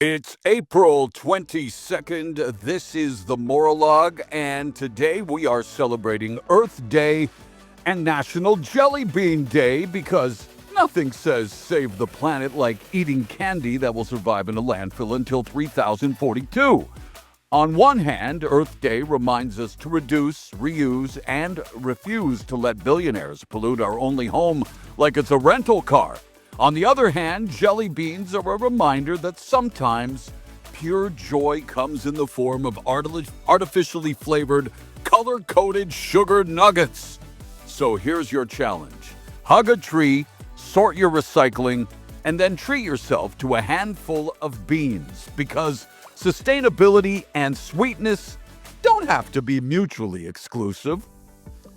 It's April 22nd. This is the Maurologue, and today we are celebrating Earth Day and National Jelly Bean Day because nothing says save the planet like eating candy that will survive in a landfill until 3042. On one hand, Earth Day reminds us to reduce, reuse, and refuse to let billionaires pollute our only home like it's a rental car. On the other hand, jelly beans are a reminder that sometimes pure joy comes in the form of artificially flavored, color-coded sugar nuggets. So here's your challenge. Hug a tree, sort your recycling, and then treat yourself to a handful of beans because sustainability and sweetness don't have to be mutually exclusive.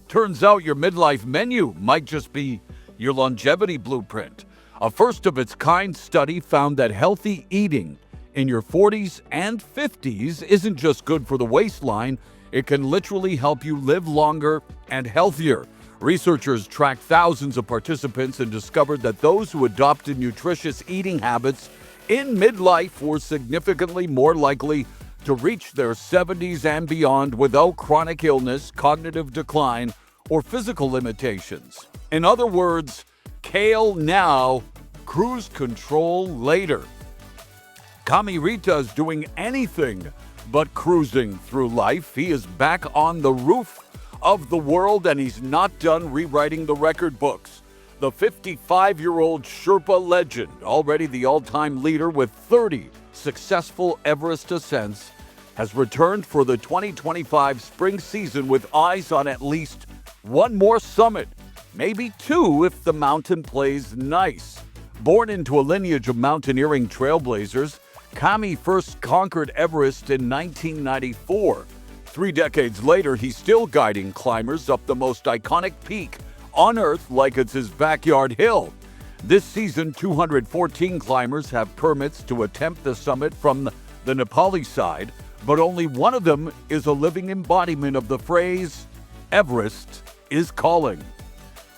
Turns out your midlife menu might just be your longevity blueprint. A first-of-its-kind study found that healthy eating in your 40s and 50s isn't just good for the waistline, it can literally help you live longer and healthier. Researchers tracked thousands of participants and discovered that those who adopted nutritious eating habits in midlife were significantly more likely to reach their 70s and beyond without chronic illness, cognitive decline, or physical limitations. In other words, kale now, cruise control later. Kami Rita is doing anything but cruising through life. He is back on the roof of the world and he's not done rewriting the record books. The 55-year-old Sherpa legend, already the all-time leader with 30 successful Everest ascents, has returned for the 2025 spring season with eyes on at least one more summit. Maybe two if the mountain plays nice. Born into a lineage of mountaineering trailblazers, Kami first conquered Everest in 1994. 3 decades later, he's still guiding climbers up the most iconic peak on Earth like it's his backyard hill. This season, 214 climbers have permits to attempt the summit from the Nepali side, but only one of them is a living embodiment of the phrase, Everest is calling.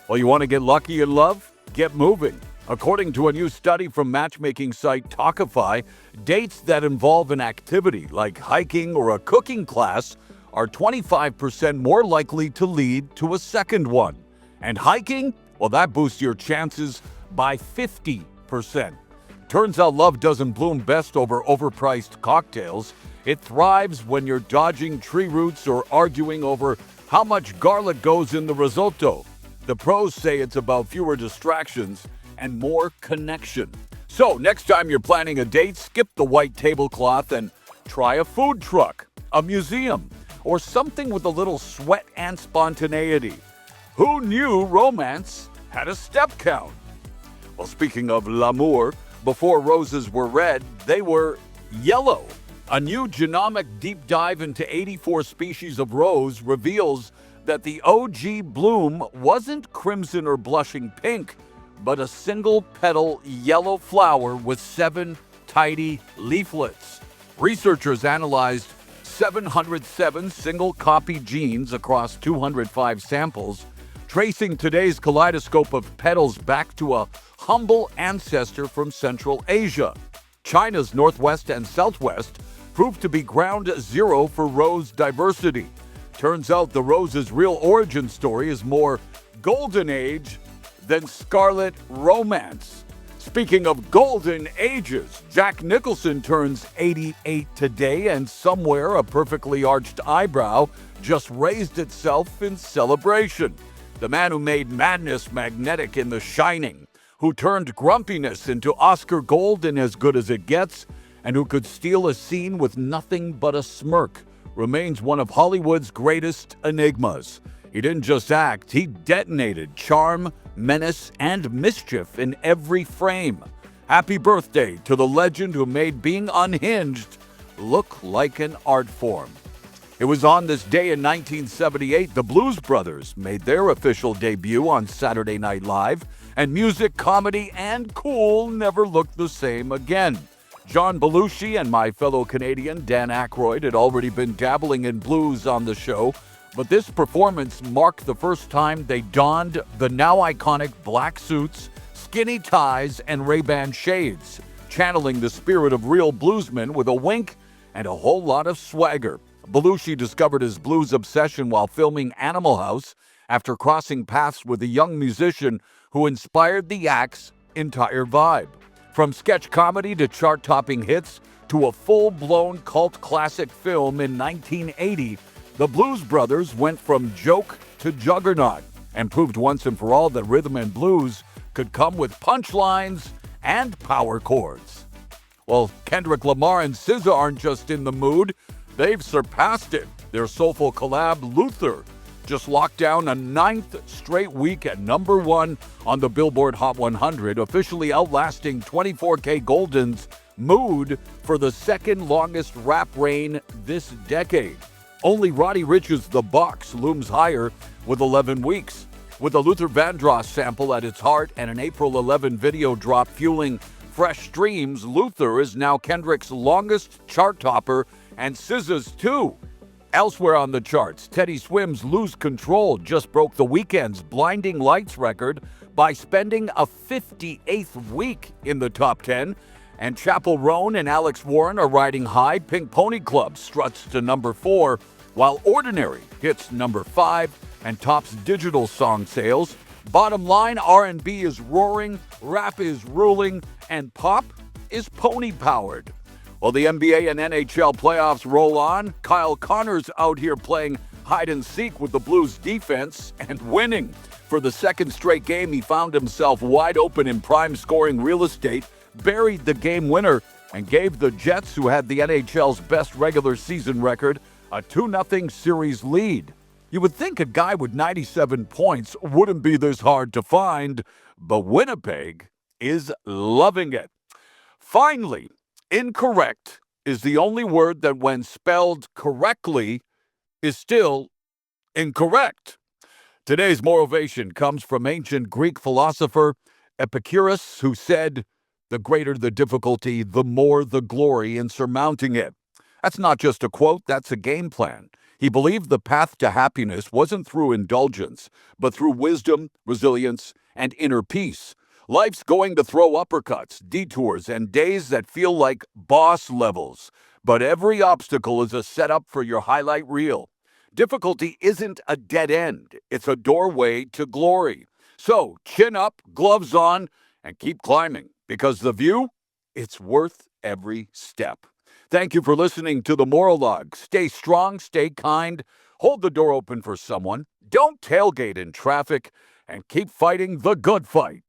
Well, you want to get lucky in love? Get moving. According to a new study from matchmaking site Talkify, dates that involve an activity like hiking or a cooking class are 25% more likely to lead to a second one. And hiking? Well, that boosts your chances by 50%. Turns out love doesn't bloom best over overpriced cocktails. It thrives when you're dodging tree roots or arguing over how much garlic goes in the risotto. The pros say it's about fewer distractions and more connection. So next time you're planning a date, skip the white tablecloth and try a food truck, a museum, or something with a little sweat and spontaneity. Who knew romance had a step count? Well, speaking of l'amour, before roses were red, they were yellow. A new genomic deep dive into 84 species of rose reveals that the OG bloom wasn't crimson or blushing pink, but a single petal yellow flower with 7 tidy leaflets. Researchers analyzed 707 single copy genes across 205 samples, tracing today's kaleidoscope of petals back to a humble ancestor from Central Asia. China's northwest and southwest proved to be ground zero for rose diversity. Turns out the rose's real origin story is more golden age than scarlet romance. Speaking of golden ages, Jack Nicholson turns 88 today, and somewhere a perfectly arched eyebrow just raised itself in celebration. The man who made madness magnetic in The Shining, who turned grumpiness into Oscar gold in As Good as It Gets, and who could steal a scene with nothing but a smirk, remains one of Hollywood's greatest enigmas. He didn't just act, he detonated charm, menace, and mischief in every frame. Happy birthday to the legend who made being unhinged look like an art form. It was on this day in 1978 the Blues Brothers made their official debut on Saturday Night Live, and music, comedy, and cool never looked the same again. John Belushi and my fellow Canadian Dan Aykroyd had already been dabbling in blues on the show, but this performance marked the first time they donned the now iconic black suits, skinny ties, and Ray-Ban shades. channeling the spirit of real bluesmen with a wink and a whole lot of swagger. Belushi discovered his blues obsession while filming Animal House after crossing paths with a young musician who inspired the act's entire vibe. From sketch comedy to chart-topping hits to a full-blown cult classic film in 1980, the Blues Brothers went from joke to juggernaut and proved once and for all that rhythm and blues could come with punchlines and power chords. Well, Kendrick Lamar and SZA aren't just in the mood, they've surpassed it. Their soulful collab, Luther, just locked down a 9th straight week at #1 on the Billboard Hot 100, officially outlasting 24K Golden's Mood for the second longest rap reign this decade. Only Roddy Ricch's The Box looms higher with 11 weeks. With a Luther Vandross sample at its heart and an April 11 video drop fueling fresh streams, Luther is now Kendrick's longest chart topper and SZA's too. Elsewhere on the charts, Teddy Swim's Lose Control just broke The Weeknd's Blinding Lights record by spending a 58th week in the top 10, and Chappell Roan and Alex Warren are riding high. Pink Pony Club struts to #4, while Ordinary hits #5 and tops digital song sales. Bottom line, R&B is roaring, rap is ruling, and pop is pony-powered. While the NBA and NHL playoffs roll on, Kyle Connor's out here playing hide-and-seek with the Blues defense and winning. For the second straight game, he found himself wide open in prime scoring real estate, buried the game winner, and gave the Jets, who had the NHL's best regular season record, a 2-0 series lead. You would think a guy with 97 points wouldn't be this hard to find, but Winnipeg is loving it. Finally, incorrect is the only word that, when spelled correctly, is still incorrect. Today's motivation comes from ancient Greek philosopher Epicurus, who said, "The greater the difficulty, the more the glory in surmounting it." That's not just a quote, that's a game plan. He believed the path to happiness wasn't through indulgence, but through wisdom, resilience, and inner peace. Life's going to throw uppercuts, detours, and days that feel like boss levels. But every obstacle is a setup for your highlight reel. Difficulty isn't a dead end. It's a doorway to glory. So chin up, gloves on, and keep climbing. Because the view, it's worth every step. Thank you for listening to the Maurologue. Stay strong, stay kind, hold the door open for someone, don't tailgate in traffic, and keep fighting the good fight.